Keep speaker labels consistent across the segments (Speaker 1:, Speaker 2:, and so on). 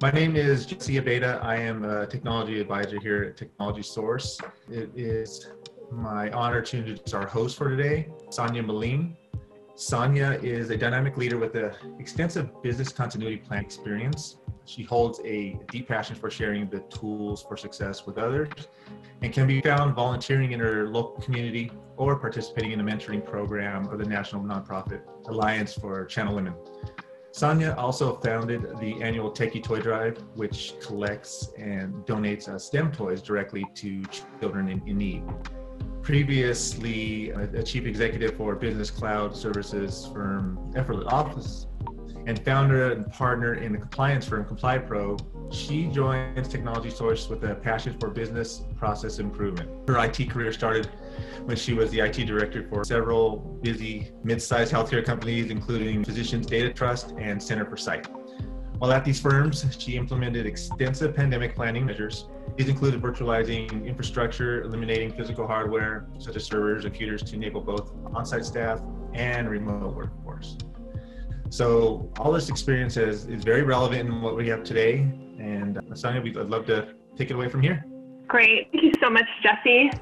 Speaker 1: My name is Jesse Abeda. I am a technology advisor here at Technology Source. It is my honor to introduce our host for today, Sonia Moline. Sonia is a dynamic leader with an extensive business continuity plan experience. She holds a deep passion for sharing the tools for success with others and can be found volunteering in her local community or participating in a mentoring program of the National Nonprofit Alliance for Channel Women. Sonia also founded the annual Techie Toy Drive, which collects and donates STEM toys directly to children in need. Previously a chief executive for business cloud services firm Effortless Office and founder and partner in the compliance firm ComplyPro, she joins Technology Source with a passion for business process improvement. Her IT career started when she was the IT director for several busy mid-sized healthcare companies, including Physicians Data Trust and Center for Sight. While at these firms, she implemented extensive pandemic planning measures. These included virtualizing infrastructure, eliminating physical hardware, such as servers and computers, to enable both on-site staff and remote workforce. So all this experience is very relevant in what we have today. And Sonia, I'd love to take it away from here.
Speaker 2: Great. Thank you so much, Jesse.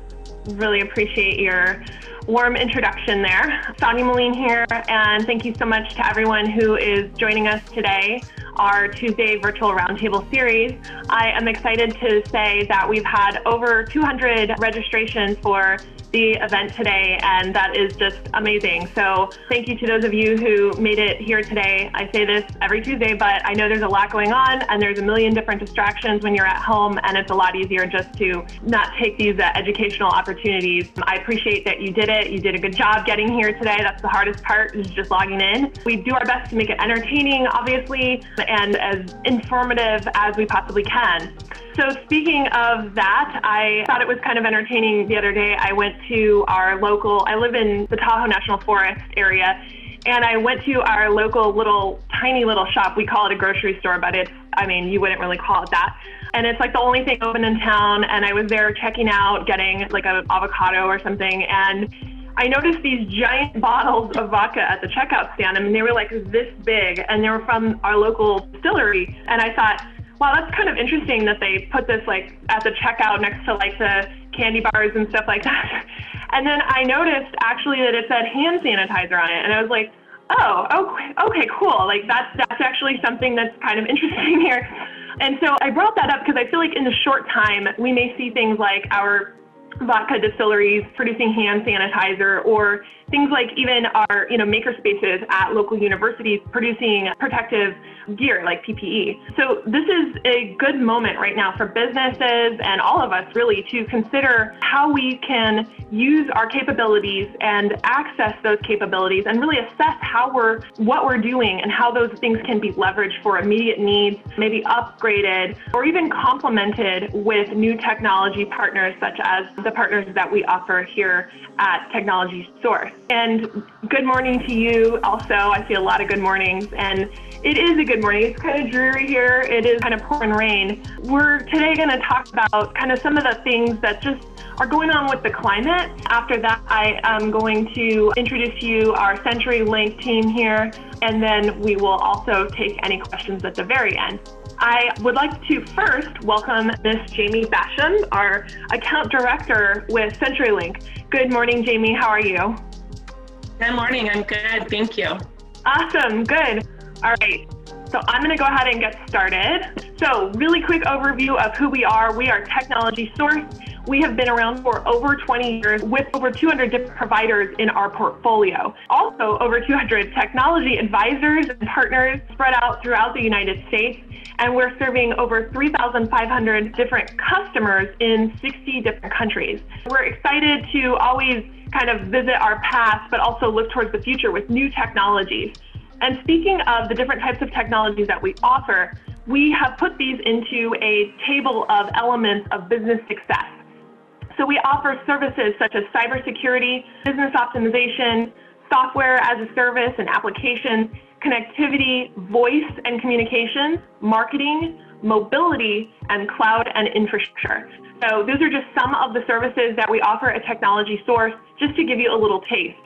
Speaker 2: Really appreciate your warm introduction there. Sonia Moline here, and thank you so much to everyone who is joining us today, our Tuesday virtual roundtable series. I am excited to say that we've had over 200 registrations for the event today, and that is just amazing. So thank you to those of you who made it here today. I say this every Tuesday, but I know there's a lot going on and there's a million different distractions when you're at home, and it's a lot easier just to not take these educational opportunities. I appreciate that you did it. You did a good job getting here today. That's the hardest part, is just logging in. We do our best to make it entertaining, obviously, and as informative as we possibly can. So speaking of that, I thought it was kind of entertaining the other day. I went to our local, I live in the Tahoe National Forest area, and I went to our local tiny little shop. We call it a grocery store, but it's, I mean, you wouldn't really call it that. And it's like the only thing open in town. And I was there checking out, getting like an avocado or something. And I noticed these giant bottles of vodka at the checkout stand. I mean, they were like this big, and they were from our local distillery. And I thought, wow, that's kind of interesting that they put this like at the checkout next to like the candy bars and stuff like that. And then I noticed actually that it said hand sanitizer on it. And I was like, oh, okay, cool. Like that's actually something that's kind of interesting here. And so I brought that up because I feel like in the short time, we may see things like our vodka distilleries producing hand sanitizer, or things like even our maker spaces at local universities producing protective gear like PPE. So this is a good moment right now for businesses and all of us really to consider how we can use our capabilities and access those capabilities and really assess what we're doing and how those things can be leveraged for immediate needs, maybe upgraded or even complemented with new technology partners such as the partners that we offer here at Technology Source. And good morning to you also. I see a lot of good mornings, and it is a good morning. It's kind of dreary here. It is kind of pouring rain. We're today going to talk about kind of some of the things that just are going on with the climate. After that, I am going to introduce you our CenturyLink team here, and then we will also take any questions at the very end. I would like to first welcome Miss Jamie Basham, our account director with CenturyLink. Good morning, Jamie. How are you?
Speaker 3: Good morning. I'm good. Thank you.
Speaker 2: Awesome. Good. All right. So I'm going to go ahead and get started. So really quick overview of who we are. We are Technology Source. We have been around for over 20 years with over 200 different providers in our portfolio. Also over 200 technology advisors and partners spread out throughout the United States. And we're serving over 3,500 different customers in 60 different countries. We're excited to always kind of visit our past, but also look towards the future with new technologies. And speaking of the different types of technologies that we offer, we have put these into a table of elements of business success. So we offer services such as cybersecurity, business optimization, software as a service and applications, connectivity, voice and communications, marketing, mobility, and cloud and infrastructure. So those are just some of the services that we offer at Technology Source, just to give you a little taste.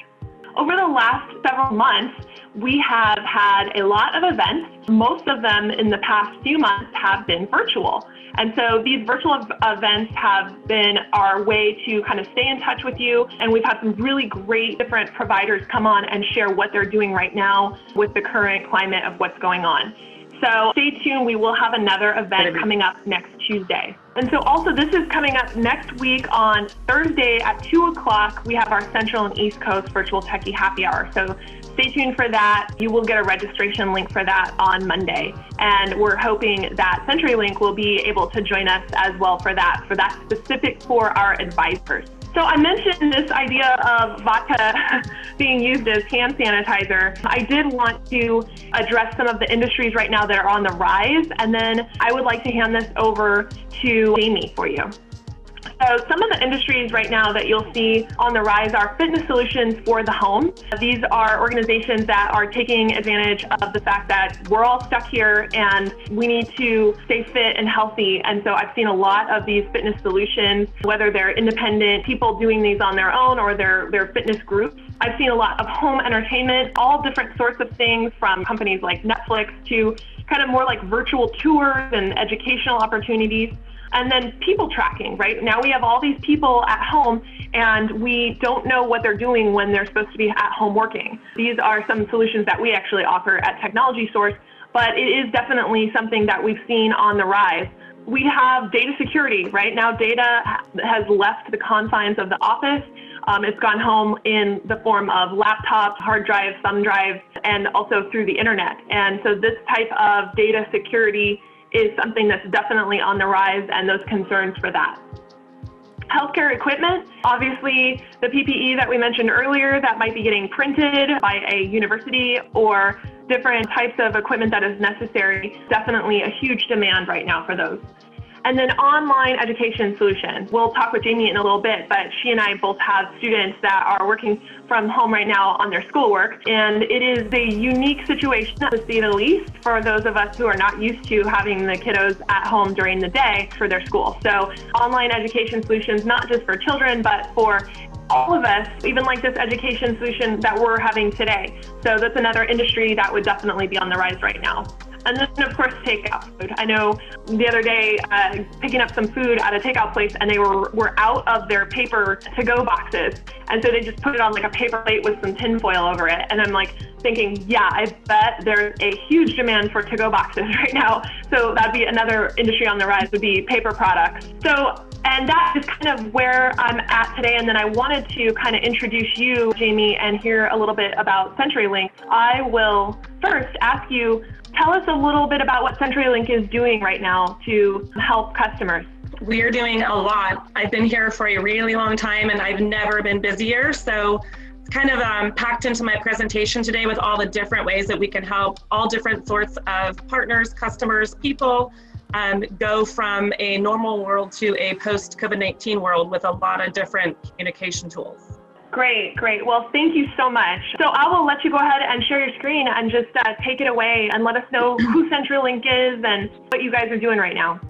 Speaker 2: Over the last several months, we have had a lot of events. Most of them in the past few months have been virtual. And so these virtual events have been our way to kind of stay in touch with you. And we've had some really great different providers come on and share what they're doing right now with the current climate of what's going on. So stay tuned. We will have another event coming up next Tuesday. And so also this is coming up next week on Thursday at 2 o'clock. We have our Central and East Coast Virtual Techie Happy Hour. So stay tuned for that. You will get a registration link for that on Monday. And we're hoping that CenturyLink will be able to join us as well for that specific for our advisors. So I mentioned this idea of vodka being used as hand sanitizer. I did want to address some of the industries right now that are on the rise, and then I would like to hand this over to Jamie for you. So some of the industries right now that you'll see on the rise are fitness solutions for the home. These are organizations that are taking advantage of the fact that we're all stuck here and we need to stay fit and healthy. And so I've seen a lot of these fitness solutions, whether they're independent people doing these on their own or they're fitness groups. I've seen a lot of home entertainment, all different sorts of things from companies like Netflix to kind of more like virtual tours and educational opportunities. And then people tracking, right? Now we have all these people at home and we don't know what they're doing when they're supposed to be at home working. These are some solutions that we actually offer at Technology Source, but it is definitely something that we've seen on the rise. We have data security, right? Now data has left the confines of the office. It's gone home in the form of laptops, hard drives, thumb drives, and also through the internet. And so this type of data security is something that's definitely on the rise, and those concerns for that. Healthcare equipment, obviously the PPE that we mentioned earlier that might be getting printed by a university or different types of equipment that is necessary, definitely a huge demand right now for those. And then online education solutions. We'll talk with Jamie in a little bit, but she and I both have students that are working from home right now on their schoolwork. And it is a unique situation, to say the least, for those of us who are not used to having the kiddos at home during the day for their school. So online education solutions, not just for children, but for all of us, even like this education solution that we're having today. So that's another industry that would definitely be on the rise right now. And then, of course, takeout food. I know the other day, picking up some food at a takeout place, and they were out of their paper to-go boxes. And so they just put it on like a paper plate with some tin foil over it. And I'm like thinking, yeah, I bet there's a huge demand for to-go boxes right now. So that'd be another industry on the rise, would be paper products. So, and that is kind of where I'm at today. And then I wanted to kind of introduce you, Jamie, and hear a little bit about CenturyLink. I will first ask you, tell us a little bit about what CenturyLink is doing right now to help customers.
Speaker 3: We are doing a lot. I've been here for a really long time and I've never been busier. So it's kind of packed into my presentation today with all the different ways that we can help all different sorts of partners, customers, people go from a normal world to a post-COVID-19 world with a lot of different communication tools.
Speaker 2: Great, great. Well, thank you so much. So I will let you go ahead and share your screen and just take it away and let us know who CenturyLink is and what you guys are doing right now.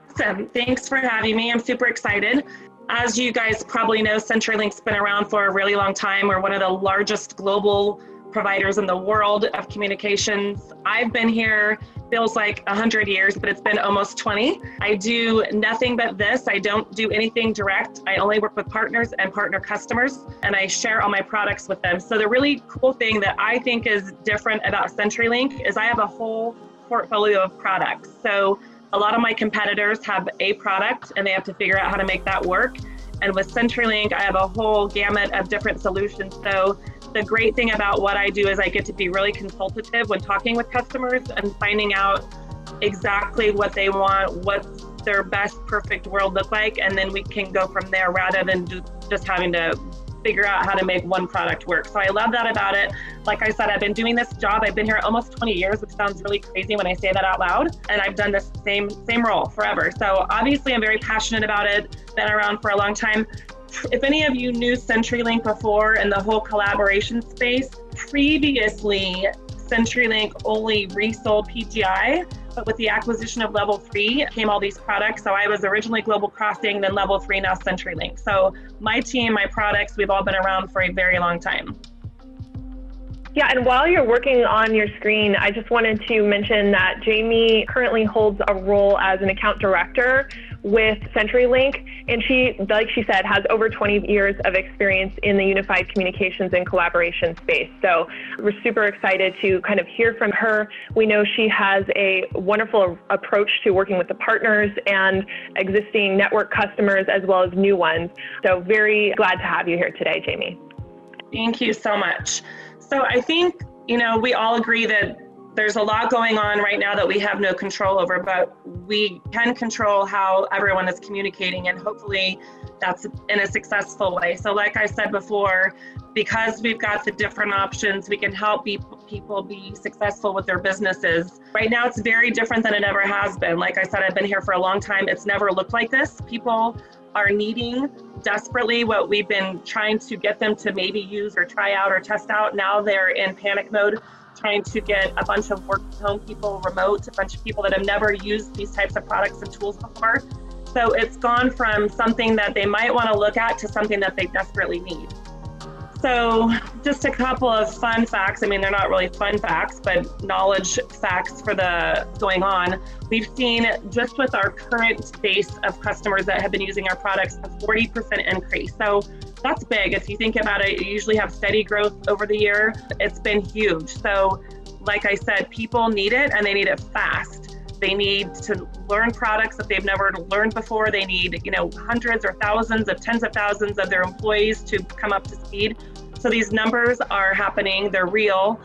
Speaker 3: Awesome. Thanks for having me. I'm super excited. As you guys probably know, CenturyLink's been around for a really long time. We're one of the largest global providers in the world of communications. I've been here, feels like 100 years, but it's been almost 20. I do nothing but this. I don't do anything direct. I only work with partners and partner customers, and I share all my products with them. So the really cool thing that I think is different about CenturyLink is I have a whole portfolio of products. So a lot of my competitors have a product and they have to figure out how to make that work. And with CenturyLink, I have a whole gamut of different solutions. So the great thing about what I do is I get to be really consultative when talking with customers and finding out exactly what they want, what's their best perfect world look like, and then we can go from there rather than just having to figure out how to make one product work. So I love that about it. Like I said, I've been doing this job. I've been here almost 20 years, which sounds really crazy when I say that out loud. And I've done this same role forever. So obviously I'm very passionate about it, been around for a long time. If any of you knew CenturyLink before in the whole collaboration space, previously CenturyLink only resold PGI, but with the acquisition of Level 3 came all these products. So I was originally Global Crossing, then Level 3, now CenturyLink. So my team, my products, we've all been around for a very long time.
Speaker 2: Yeah, and while you're working on your screen, I just wanted to mention that Jamie currently holds a role as an account director with CenturyLink, and she, like she said, has over 20 years of experience in the unified communications and collaboration space. So we're super excited to kind of hear from her. We know she has a wonderful approach to working with the partners and existing network customers as well as new ones. So very glad to have you here today, Jamie.
Speaker 3: Thank you so much. So I think, we all agree that there's a lot going on right now that we have no control over, but we can control how everyone is communicating, and hopefully that's in a successful way. So like I said before, because we've got the different options, we can help people be successful with their businesses. Right now, it's very different than it ever has been. Like I said, I've been here for a long time. It's never looked like this. People are needing desperately what we've been trying to get them to maybe use or try out or test out. Now they're in panic mode, trying to get a bunch of work from home people remote, a bunch of people that have never used these types of products and tools before. So it's gone from something that they might want to look at to something that they desperately need. So just a couple of fun facts. I mean, they're not really fun facts, but knowledge facts for the going on. We've seen just with our current base of customers that have been using our products, a 40% increase. So that's big. If you think about it, you usually have steady growth over the year. It's been huge. So like I said, people need it and they need it fast. They need to learn products that they've never learned before. They need, hundreds or thousands of tens of thousands of their employees to come up to speed. So these numbers are happening, they're real.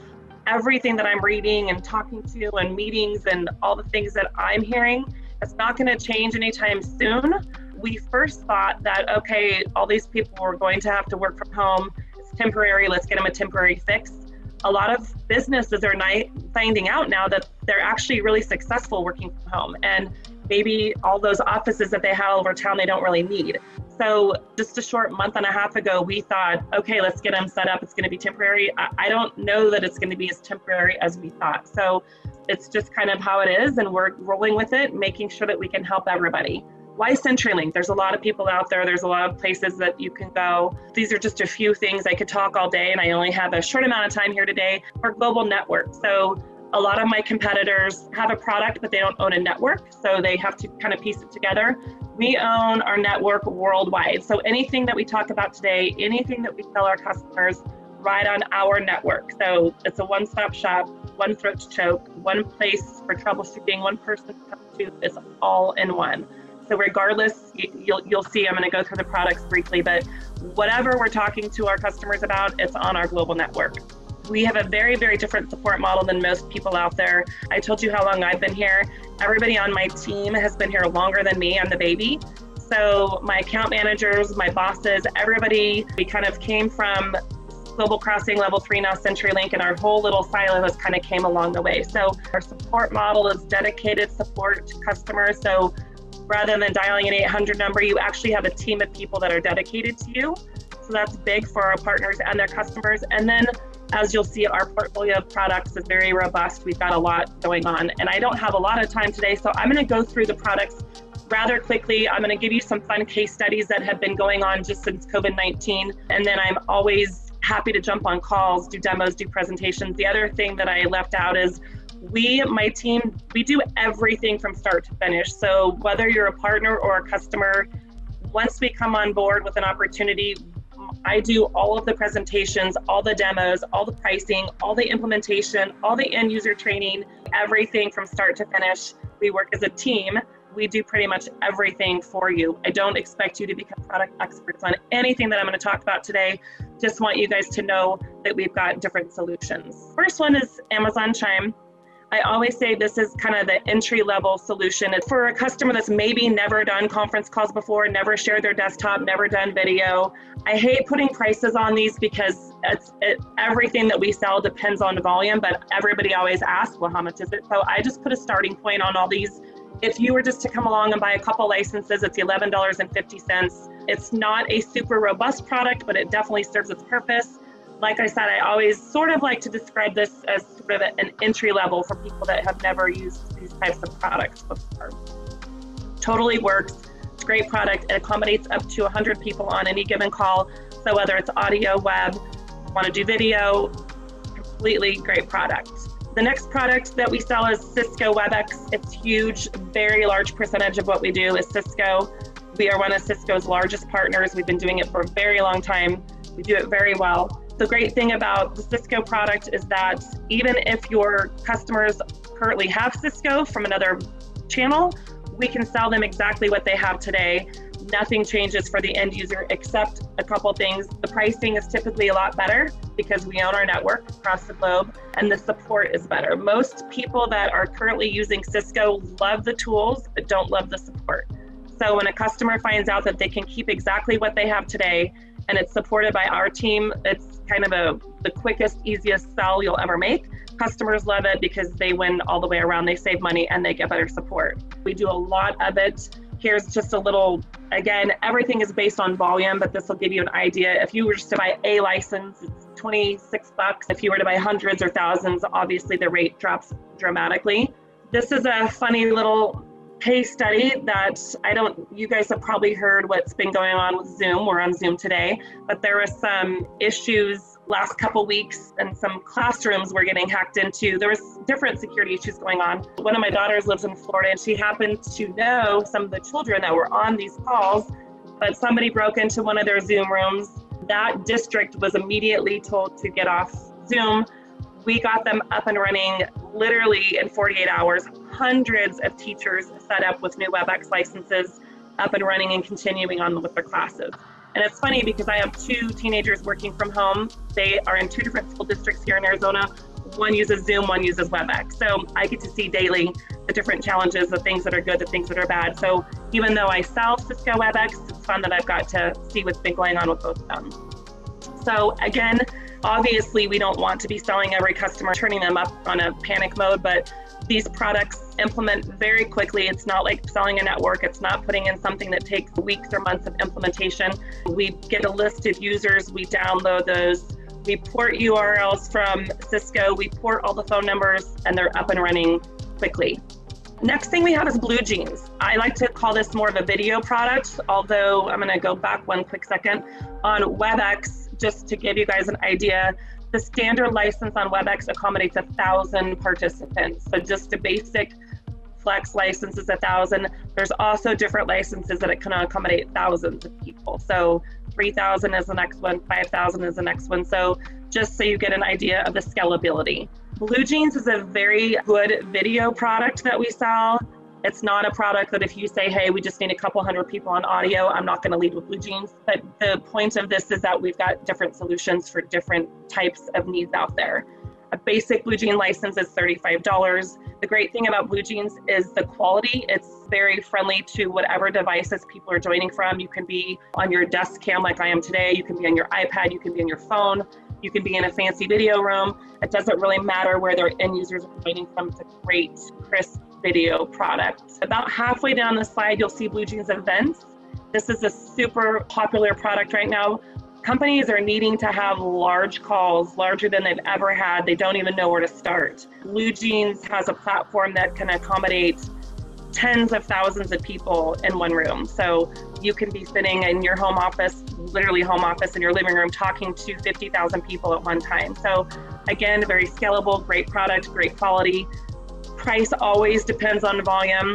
Speaker 3: Everything that I'm reading and talking to and meetings and all the things that I'm hearing, it's not going to change anytime soon. We first thought that, okay, all these people were going to have to work from home. It's temporary, let's get them a temporary fix. A lot of businesses are finding out now that they're actually really successful working from home, and maybe all those offices that they have over town they don't really need. So just a short month and a half ago, we thought, okay, let's get them set up. It's going to be temporary. I don't know that it's going to be as temporary as we thought. So it's just kind of how it is, and we're rolling with it, making sure that we can help everybody. Why CenturyLink? There's a lot of people out there. There's a lot of places that you can go. These are just a few things. I could talk all day, and I only have a short amount of time here today. We're a global network. So a lot of my competitors have a product, but they don't own a network. So they have to kind of piece it together. We own our network worldwide. So anything that we talk about today, anything that we tell our customers, right on our network. So it's a one-stop shop, one throat to choke, one place for troubleshooting, one person to come to. It's all in one. So regardless, you'll see, I'm going to go through the products briefly, but whatever we're talking to our customers about, it's on our global network. We have a very, very different support model than most people out there. I told you how long I've been here. Everybody on my team has been here longer than me. I'm the baby. So my account managers, my bosses, everybody, we kind of came from Global Crossing Level 3, now CenturyLink, and our whole little silo has kind of came along the way. So our support model is dedicated support to customers. So rather than dialing an 800 number, you actually have a team of people that are dedicated to you. So that's big for our partners and their customers. And then, as you'll see, our portfolio of products is very robust. We've got a lot going on. And I don't have a lot of time today, so I'm going to go through the products rather quickly. I'm going to give you some fun case studies that have been going on just since COVID-19. And then I'm always happy to jump on calls, do demos, do presentations. The other thing that I left out is my team, we do everything from start to finish. So whether you're a partner or a customer, once we come on board with an opportunity, I do all of the presentations, all the demos, all the pricing, all the implementation, all the end user training, everything from start to finish. We work as a team. We do pretty much everything for you. I don't expect you to become product experts on anything that I'm going to talk about today. Just want you guys to know that we've got different solutions. First one is Amazon Chime. I always say this is kind of the entry-level solution. It's for a customer that's maybe never done conference calls before, never shared their desktop, never done video. I hate putting prices on these because everything that we sell depends on volume, but everybody always asks, well, how much is it? So I just put a starting point on all these. If you were just to come along and buy a couple licenses, it's $11.50. It's not a super robust product, but it definitely serves its purpose. Like I said, I always sort of like to describe this as sort of an entry level for people that have never used these types of products before. Totally works. It's a great product. It accommodates up to 100 people on any given call. So whether it's audio, web, want to do video, completely great product. The next product that we sell is Cisco WebEx. It's huge, very large percentage of what we do is Cisco. We are one of Cisco's largest partners. We've been doing it for a very long time. We do it very well. The great thing about the Cisco product is that even if your customers currently have Cisco from another channel, we can sell them exactly what they have today. Nothing changes for the end user except a couple things. The pricing is typically a lot better because we own our network across the globe, and the support is better. Most people that are currently using Cisco love the tools, but don't love the support. So when a customer finds out that they can keep exactly what they have today and it's supported by our team, it's kind of the quickest, easiest sell you'll ever make. Customers love it because they win all the way around. They save money and they get better support. We do a lot of it. Here's just a little, again, everything is based on volume, but this will give you an idea. If you were just to buy a license, it's $26. If you were to buy hundreds or thousands, obviously the rate drops dramatically. This is a funny little case study that you guys have probably heard what's been going on with Zoom. We're on Zoom today, but there were some issues last couple weeks and some classrooms were getting hacked into. There was different security issues going on. One of my daughters lives in Florida and she happened to know some of the children that were on these calls, but somebody broke into one of their Zoom rooms. That district was immediately told to get off Zoom. We got them up and running literally in 48 hours. Hundreds of teachers set up with new WebEx licenses, up and running and continuing on with their classes. And it's funny because I have two teenagers working from home. They are in two different school districts here in Arizona. One uses Zoom, one uses WebEx. So I get to see daily the different challenges, the things that are good, the things that are bad. So even though I sell Cisco WebEx, it's fun that I've got to see what's been going on with both of them. So again, obviously we don't want to be selling every customer, turning them up on a panic mode, but these products implement very quickly. It's not like selling a network. It's not putting in something that takes weeks or months of implementation. We get a list of users, we download those, we port URLs from Cisco, we port all the phone numbers, and they're up and running quickly. Next thing we have is Blue Jeans. I like to call this more of a video product, although I'm gonna go back one quick second. On WebEx, just to give you guys an idea, the standard license on WebEx accommodates 1,000 participants. So just a basic Flex license is 1,000. There's also different licenses that it can accommodate thousands of people. So 3,000 is the next one, 5,000 is the next one. So just so you get an idea of the scalability. Blue Jeans is a very good video product that we sell. It's not a product that if you say, hey, we just need a couple hundred people on audio, I'm not going to lead with Blue Jeans. But the point of this is that we've got different solutions for different types of needs out there. A basic Blue Jean license is $35. The great thing about Blue Jeans is the quality. It's very friendly to whatever devices people are joining from. You can be on your desk cam like I am today. You can be on your iPad. You can be on your phone. You can be in a fancy video room. It doesn't really matter where their end users are joining from. It's a great, crisp video product. About halfway down the slide, you'll see Blue Jeans Events. This is a super popular product right now. Companies are needing to have large calls, larger than they've ever had. They don't even know where to start. Blue Jeans has a platform that can accommodate tens of thousands of people in one room. So you can be sitting in your home office, literally home office in your living room, talking to 50,000 people at one time. So again, very scalable, great product, great quality. Price always depends on volume.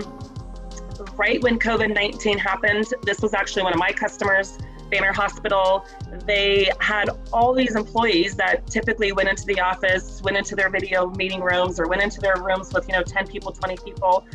Speaker 3: Right when COVID-19 happened, this was actually one of my customers, Banner Hospital. They had all these employees that typically went into the office, went into their video meeting rooms, or went into their rooms with 10 people, 20 people.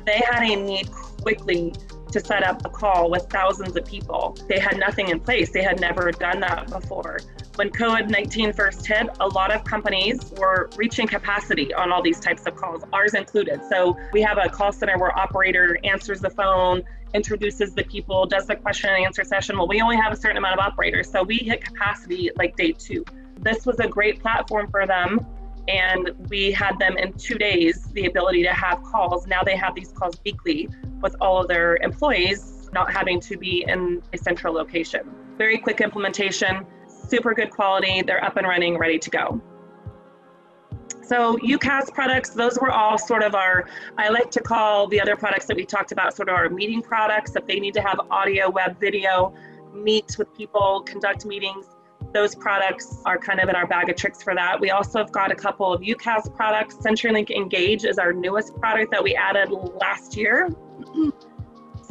Speaker 3: They had a need quickly to set up a call with thousands of people. They had nothing in place. They had never done that before. When COVID-19 first hit, a lot of companies were reaching capacity on all these types of calls, ours included. So we have a call center where operator answers the phone, introduces the people, does the question and answer session. Well, we only have a certain amount of operators, so we hit capacity like day 2. This was a great platform for them, and we had them in 2 days, the ability to have calls. Now they have these calls weekly with all of their employees, not having to be in a central location. Very quick implementation, super good quality. They're up and running, ready to go. So UCaaS products, those were all sort of our, I like to call the other products that we talked about sort of our meeting products. If they need to have audio, web, video, meet with people, conduct meetings, Those products are kind of in our bag of tricks for that. We also have got a couple of UCaaS products. CenturyLink Engage is our newest product that we added last year.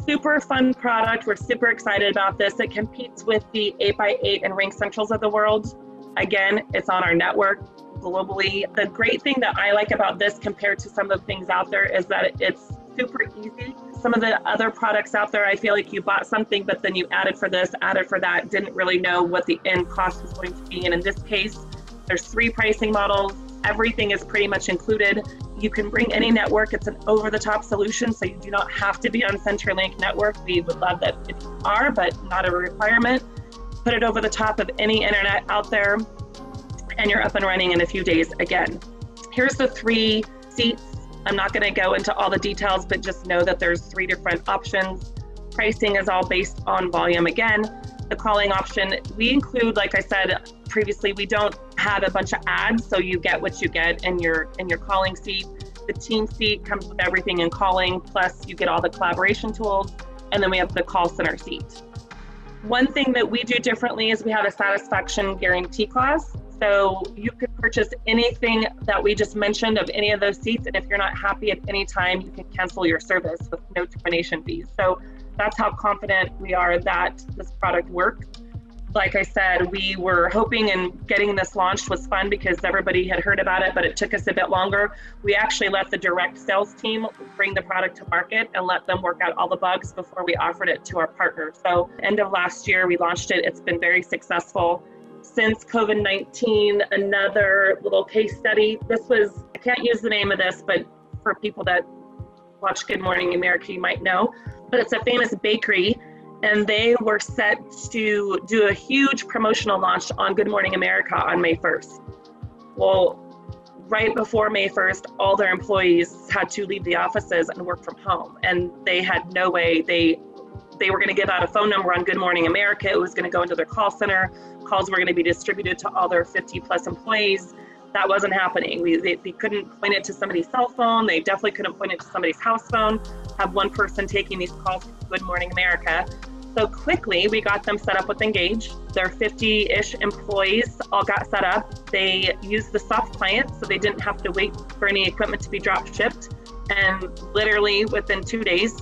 Speaker 3: Super fun product. We're super excited about this. It competes with the 8x8 and Ring Centrals of the world. Again, it's on our network globally. The great thing that I like about this compared to some of the things out there is that it's super easy. Some of the other products out there, I feel like you bought something, but then you added for this, added for that, didn't really know what the end cost was going to be. And in this case, there's 3 pricing models. Everything is pretty much included. You can bring any network. It's an over-the-top solution, so you do not have to be on CenturyLink network. We would love that if you are, but not a requirement. Put it over the top of any internet out there, and you're up and running in a few days again. Here's the 3 seats. I'm not going to go into all the details, but just know that there's 3 different options. Pricing is all based on volume again. The calling option, we include, like I said previously, we don't have a bunch of ads, so you get what you get in your calling seat. The team seat comes with everything in calling, plus you get all the collaboration tools, and then we have the call center seat. One thing that we do differently is we have a satisfaction guarantee clause. So you could purchase anything that we just mentioned of any of those seats, and if you're not happy at any time, you can cancel your service with no termination fees. So that's how confident we are that this product works. Like I said, we were hoping and getting this launched was fun because everybody had heard about it, but it took us a bit longer. We actually let the direct sales team bring the product to market and let them work out all the bugs before we offered it to our partners. So end of last year, we launched it. It's been very successful. Since COVID-19, another little case study. This was, I can't use the name of this, but for people that watch Good Morning America, you might know, but it's a famous bakery, and they were set to do a huge promotional launch on Good Morning America on May 1st. Well, right before May 1st, all their employees had to leave the offices and work from home, and they had no way. They were going to give out a phone number on Good Morning America. It was going to go into their call center. Calls were going to be distributed to all their 50 plus employees. That wasn't happening. They couldn't point it to somebody's cell phone. They definitely couldn't point it to somebody's house phone, have one person taking these calls to Good Morning America. So quickly, we got them set up with Engage. Their 50-ish employees all got set up. They used the soft client, so they didn't have to wait for any equipment to be drop shipped. And literally within 2 days,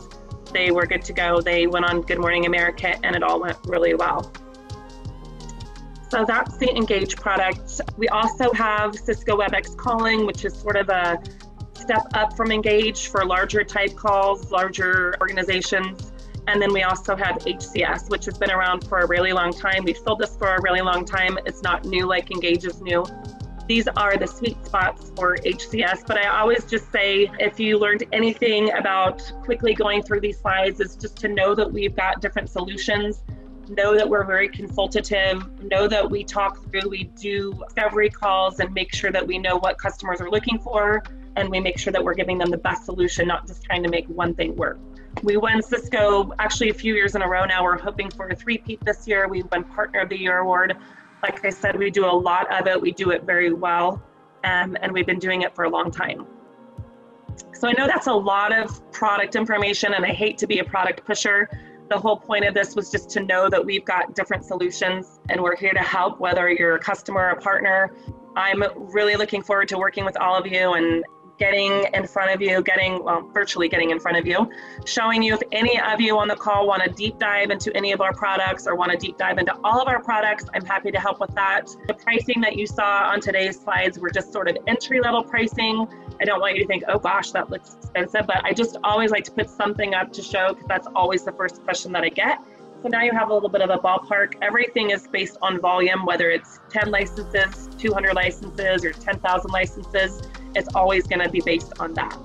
Speaker 3: they were good to go. They went on Good Morning America, and it all went really well. So that's the Engage product. We also have Cisco WebEx Calling, which is sort of a step up from Engage for larger type calls, larger organizations. And then we also have HCS, which has been around for a really long time. We've sold this for a really long time. It's not new like Engage is new. These are the sweet spots for HCS, but I always just say, if you learned anything about quickly going through these slides, is just to know that we've got different solutions, know that we're very consultative, know that we talk through, we do discovery calls and make sure that we know what customers are looking for, and we make sure that we're giving them the best solution, not just trying to make one thing work. We won Cisco actually a few years in a row now. We're hoping for a 3-peat this year. We won Partner of the Year award. Like I said, we do a lot of it. We do it very well, and we've been doing it for a long time. So I know that's a lot of product information, and I hate to be a product pusher. The whole point of this was just to know that we've got different solutions, and we're here to help, whether you're a customer or a partner. I'm really looking forward to working with all of you and getting in front of you, virtually getting in front of you, showing you if any of you on the call want to deep dive into any of our products or want to deep dive into all of our products. I'm happy to help with that. The pricing that you saw on today's slides were just sort of entry-level pricing. I don't want you to think, oh gosh, that looks expensive, but I just always like to put something up to show, because that's always the first question that I get. So now you have a little bit of a ballpark. Everything is based on volume, whether it's 10 licenses, 200 licenses, or 10,000 licenses. It's always going to be based on that.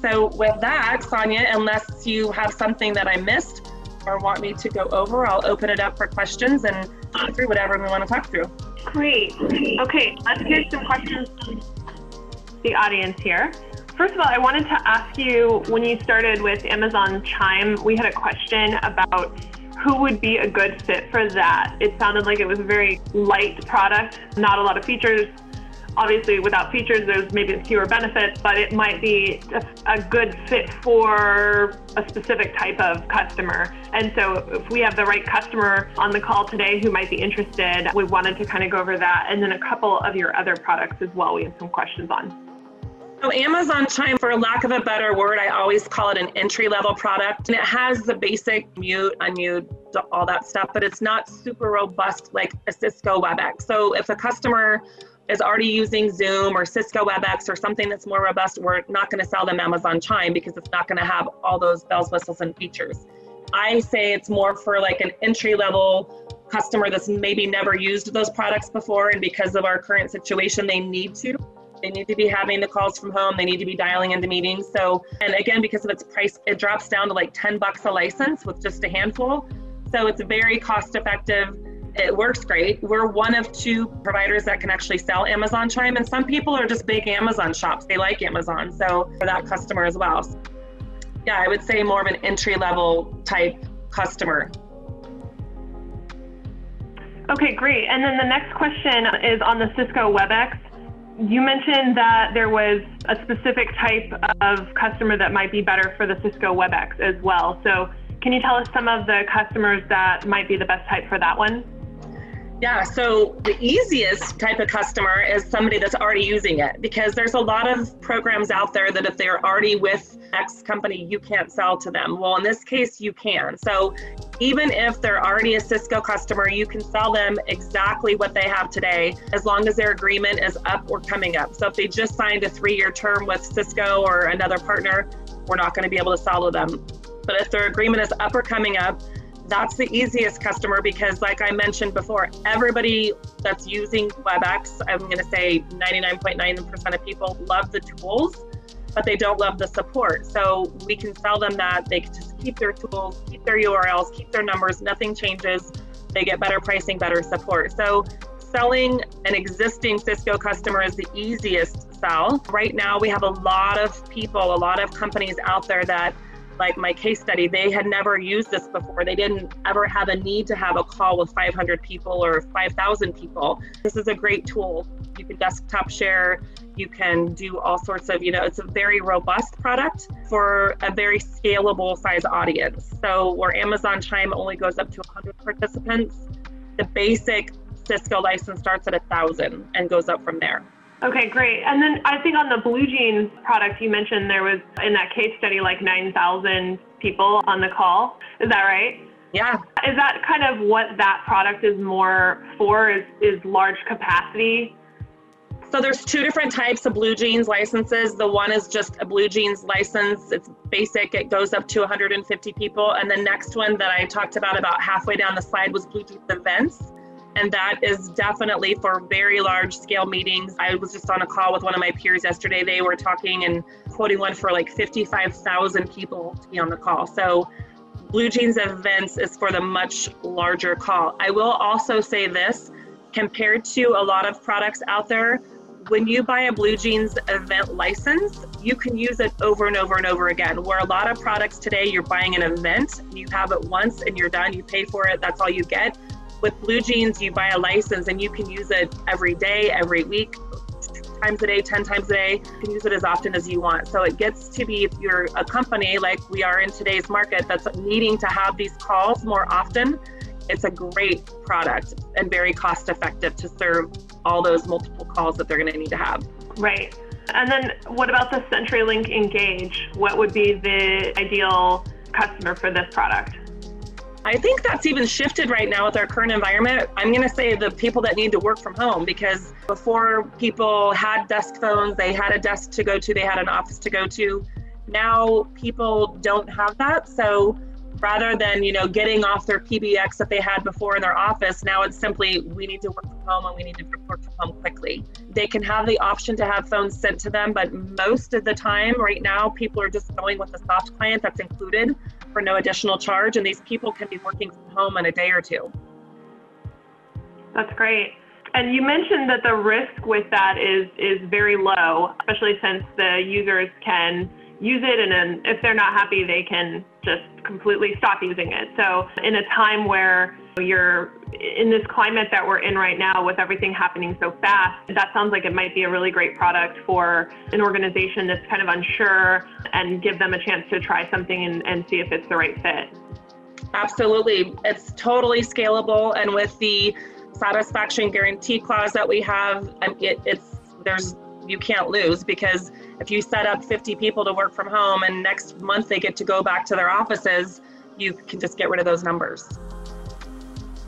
Speaker 3: So with that, Sonia, unless you have something that I missed or want me to go over, I'll open it up for questions and talk through whatever we want to talk through.
Speaker 2: Great. Okay, let's hear some questions from the audience here. First of all, I wanted to ask you, when you started with Amazon Chime, we had a question about who would be a good fit for that. It sounded like it was a very light product, not a lot of features. obviously without features, there's maybe fewer benefits, but it might be a good fit for a specific type of customer. And so if we have the right customer on the call today who might be interested, we wanted to kind of go over that. And then a couple of your other products as well, we have some questions on.
Speaker 3: So Amazon Chime, for lack of a better word, I always call it an entry-level product. And it has the basic mute, unmute, all that stuff, but it's not super robust like a Cisco WebEx. So if a customer is already using Zoom or Cisco WebEx or something that's more robust, we're not going to sell them Amazon Chime because it's not going to have all those bells, whistles, and features. I say it's more for like an entry-level customer that's maybe never used those products before, and because of our current situation, they need to. They need to be having the calls from home. They need to be dialing into meetings. So, and again, because of its price, it drops down to like $10 a license with just a handful. So it's very cost effective. It works great. We're one of 2 providers that can actually sell Amazon Chime. And some people are just big Amazon shops. They like Amazon. So for that customer as well. So, yeah, I would say more of an entry level type customer.
Speaker 2: Okay, great. And then the next question is on the Cisco WebEx. You mentioned that there was a specific type of customer that might be better for the Cisco WebEx as well. So can you tell us some of the customers that might be the best type for that one?
Speaker 3: Yeah, so the easiest type of customer is somebody that's already using it, because there's a lot of programs out there that if they're already with X company, you can't sell to them. Well, in this case, you can. So even if they're already a Cisco customer, you can sell them exactly what they have today, as long as their agreement is up or coming up. So if they just signed a 3-year term with Cisco or another partner, we're not going to be able to sell to them. But if their agreement is up or coming up, that's the easiest customer, because like I mentioned before, everybody that's using WebEx, I'm going to say 99.9% of people love the tools, but they don't love the support. So we can sell them that they can just keep their tools, keep their URLs, keep their numbers, nothing changes. They get better pricing, better support. So selling an existing Cisco customer is the easiest sell. Right now, we have a lot of people, a lot of companies out there that, like my case study, they had never used this before. They didn't ever have a need to have a call with 500 people or 5,000 people. This is a great tool. You can desktop share, you can do all sorts of, it's a very robust product for a very scalable size audience. So where Amazon Chime only goes up to 100 participants, the basic Cisco license starts at 1,000 and goes up from there.
Speaker 2: Okay, great. And then I think on the Blue Jeans product, you mentioned there was, in that case study, like 9,000 people on the call. Is that right?
Speaker 3: Yeah.
Speaker 2: Is that kind of what that product is more for, is large capacity?
Speaker 3: So there's 2 different types of Blue Jeans licenses. The one is just a Blue Jeans license. It's basic. It goes up to 150 people. And the next one that I talked about halfway down the slide was Blue Jeans Events. And that is definitely for very large scale meetings. I was just on a call with one of my peers yesterday. They were talking and quoting one for like 55,000 people to be on the call. So Blue Jeans Events is for the much larger call. I will also say this, compared to a lot of products out there, when you buy a Blue Jeans event license, you can use it over and over and over again. Where a lot of products today, you're buying an event, you have it once and you're done, you pay for it, that's all you get. With Blue Jeans, you buy a license and you can use it every day, every week, 2 times a day, 10 times a day. You can use it as often as you want. So it gets to be, if you're a company like we are in today's market that's needing to have these calls more often, it's a great product and very cost effective to serve all those multiple calls that they're going to need to have.
Speaker 2: Right. And then what about the CenturyLink Engage? What would be the ideal customer for this product?
Speaker 3: I think that's even shifted right now with our current environment. I'm going to say the people that need to work from home, because before people had desk phones, they had a desk to go to, they had an office to go to. Now people don't have that. So rather than, getting off their PBX that they had before in their office, now it's simply, we need to work from home and we need to work from home quickly. They can have the option to have phones sent to them, but most of the time right now, people are just going with the soft client that's included for no additional charge. And these people can be working from home in a day or 2.
Speaker 2: That's great. And you mentioned that the risk with that is very low, especially since the users can use it, and then if they're not happy, they can just completely stop using it. So in a time where you're in this climate that we're in right now with everything happening so fast. That sounds like it might be a really great product for an organization that's kind of unsure, and give them a chance to try something and see if it's the right fit.
Speaker 3: Absolutely. It's totally scalable. And with the satisfaction guarantee clause that we have, you can't lose, because if you set up 50 people to work from home and next month they get to go back to their offices, you can just get rid of those numbers.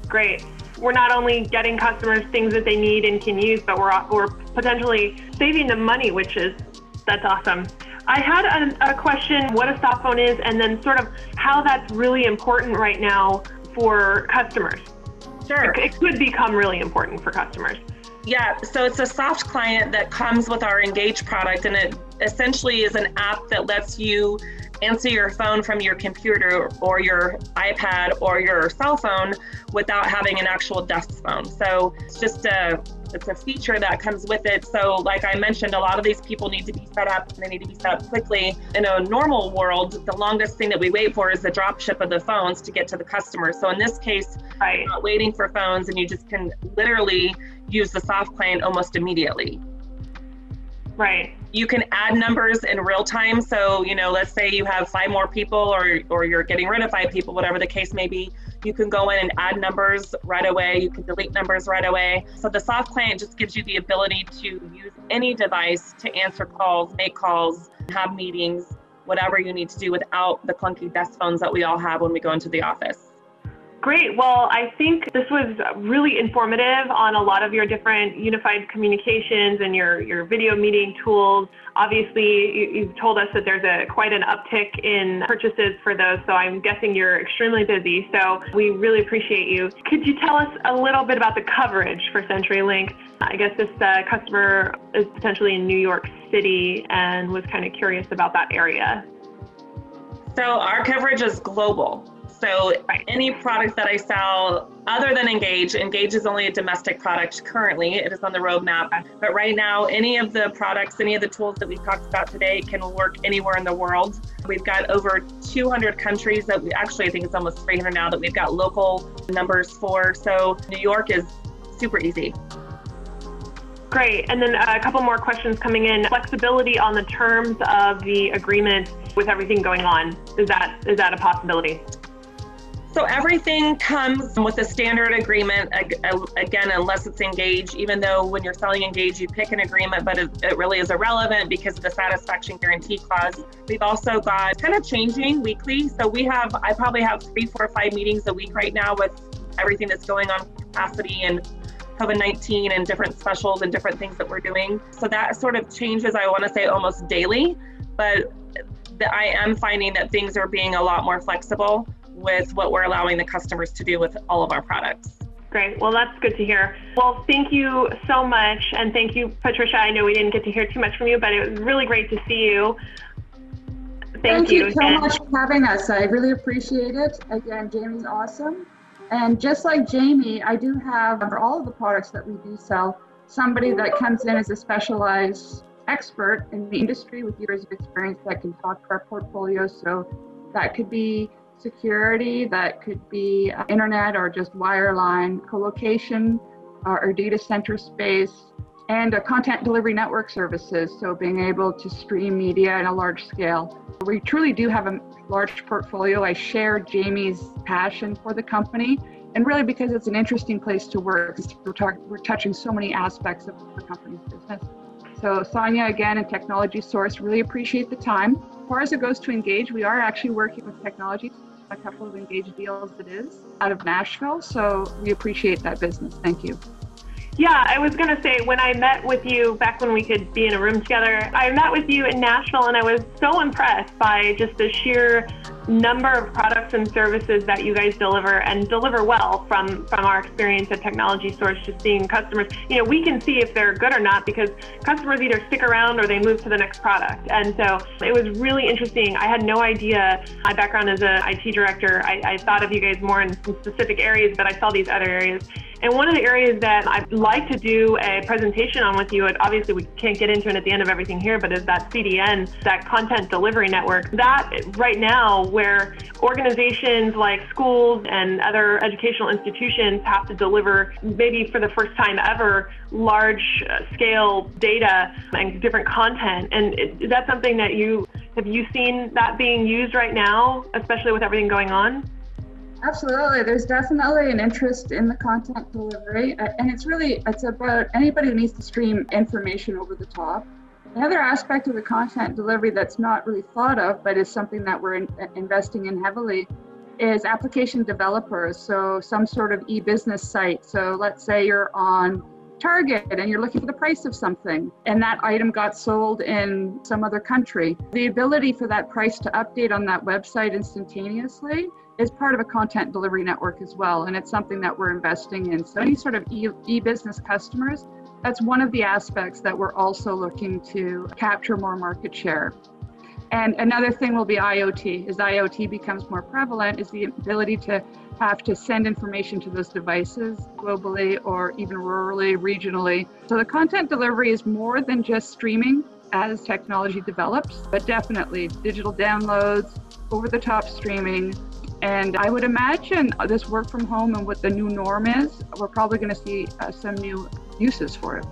Speaker 2: Great. We're not only getting customers things that they need and can use, but we're potentially saving them money, that's awesome. I had a question, what a soft phone is, and then sort of how that's really important right now for customers.
Speaker 3: Sure.
Speaker 2: It could become really important for customers.
Speaker 3: Yeah, so it's a soft client that comes with our Engage product, and it essentially is an app that lets you answer your phone from your computer or your iPad or your cell phone without having an actual desk phone. So it's a feature that comes with it. So like I mentioned, a lot of these people need to be set up, and they need to be set up quickly. In a normal world, the longest thing that we wait for is the drop ship of the phones to get to the customer. So in this case, you're not waiting for phones, and you just can literally use the soft client almost immediately.
Speaker 2: Right.
Speaker 3: You can add numbers in real time. So, let's say you have 5 more people, or you're getting rid of 5 people, whatever the case may be. You can go in and add numbers right away. You can delete numbers right away. So the soft client just gives you the ability to use any device to answer calls, make calls, have meetings, whatever you need to do without the clunky desk phones that we all have when we go into the office.
Speaker 2: Great. Well, I think this was really informative on a lot of your different unified communications and your video meeting tools. Obviously, you've told us that there's quite an uptick in purchases for those, so I'm guessing you're extremely busy. So we really appreciate you. Could you tell us a little bit about the coverage for CenturyLink? I guess this customer is potentially in New York City and was kind of curious about that area.
Speaker 3: So our coverage is global. So any product that I sell other than Engage is only a domestic product currently. It is on the roadmap. But right now, any of the products, any of the tools that we've talked about today can work anywhere in the world. We've got over 200 countries that I think it's almost 300 now that we've got local numbers for. So New York is super easy.
Speaker 2: Great. And then a couple more questions coming in. Flexibility on the terms of the agreement with everything going on. Is that a possibility?
Speaker 3: So everything comes with a standard agreement, again, unless it's Engage, even though when you're selling Engage, you pick an agreement, but it really is irrelevant because of the satisfaction guarantee clause. We've also got kind of changing weekly. So I probably have 3, 4, 5 meetings a week right now with everything that's going on, capacity and COVID-19 and different specials and different things that we're doing. So that sort of changes, I want to say, almost daily, but I am finding that things are being a lot more flexible with what we're allowing the customers to do with all of our products.
Speaker 2: Great. Well, that's good to hear. Well, thank you so much. And thank you, Patricia. I know we didn't get to hear too much from you, but it was really great to see you.
Speaker 4: Thank you so much for having us. I really appreciate it. Again, Jamie's awesome. And just like Jamie, I do have, for all of the products that we do sell, somebody that comes in as a specialized expert in the industry with years of experience that can talk to our portfolio. So that could be security, that could be internet or just wireline, co-location or data center space, and content delivery network services. So being able to stream media at a large scale. We truly do have a large portfolio. I share Jamie's passion for the company, and really because it's an interesting place to work. We're touching so many aspects of the company's business. So Sonia, again, and Technology Source, really appreciate the time. As far as it goes to Engage, we are actually working with Technology, a couple of Engage deals it is out of Nashville. So we appreciate that business. Thank you.
Speaker 2: Yeah, I was going to say, when I met with you back when we could be in a room together, I met with you in Nashville, and I was so impressed by just the sheer number of products and services that you guys deliver, and deliver well from our experience at Technology Source, just seeing customers. We can see if they're good or not because customers either stick around or they move to the next product. And so it was really interesting. I had no idea. My background as an IT director, I thought of you guys more in some specific areas, but I saw these other areas. And one of the areas that I'd like to do a presentation on with you, and obviously we can't get into it at the end of everything here, but is that CDN, that content delivery network. That right now, where organizations like schools and other educational institutions have to deliver, maybe for the first time ever, large scale data and different content. And is that something that have you seen that being used right now, especially with everything going on?
Speaker 4: Absolutely. There's definitely an interest in the content delivery, and it's about anybody who needs to stream information over the top. Another aspect of the content delivery that's not really thought of, but is something that we're investing in heavily, is application developers. So some sort of e-business site. So let's say you're on Target and you're looking for the price of something, and that item got sold in some other country. The ability for that price to update on that website instantaneously is part of a content delivery network as well, and it's something that we're investing in. So any sort of e-business customers, that's one of the aspects that we're also looking to capture more market share. And another thing will be IoT. As IoT becomes more prevalent, is the ability to have to send information to those devices globally or even rurally, regionally. So the content delivery is more than just streaming as technology develops, but definitely digital downloads, over-the-top streaming. And I would imagine this work from home and what the new norm is, we're probably going to see some new uses for it.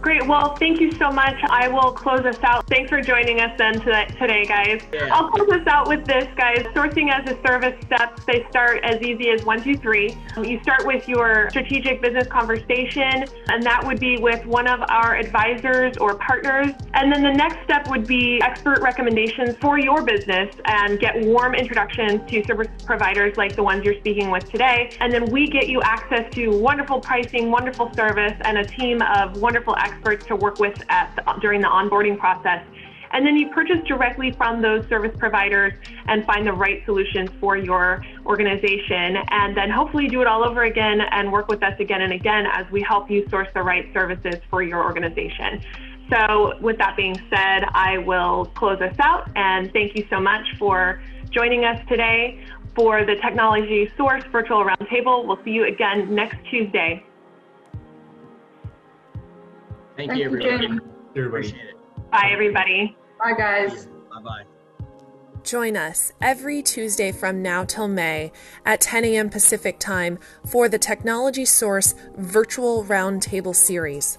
Speaker 2: Great. Well, thank you so much. I will close us out. Thanks for joining us then today, guys. Yeah. I'll close us out with this, guys. Sourcing as a service steps, they start as easy as 1, 2, 3. You start with your strategic business conversation, and that would be with one of our advisors or partners. And then the next step would be expert recommendations for your business and get warm introductions to service providers like the ones you're speaking with today. And then we get you access to wonderful pricing, wonderful service, and a team of wonderful experts to work with during the onboarding process. And then you purchase directly from those service providers and find the right solutions for your organization. And then hopefully do it all over again and work with us again and again as we help you source the right services for your organization. So with that being said, I will close us out, and thank you so much for joining us today for the Technology Source Virtual Roundtable. We'll see you again next Tuesday.
Speaker 5: Thank you, everybody.
Speaker 1: Appreciate it.
Speaker 2: Bye, everybody.
Speaker 4: Bye, guys.
Speaker 5: Bye-bye.
Speaker 6: Join us every Tuesday from now till May at 10 a.m. Pacific Time for the Technology Source Virtual Roundtable Series.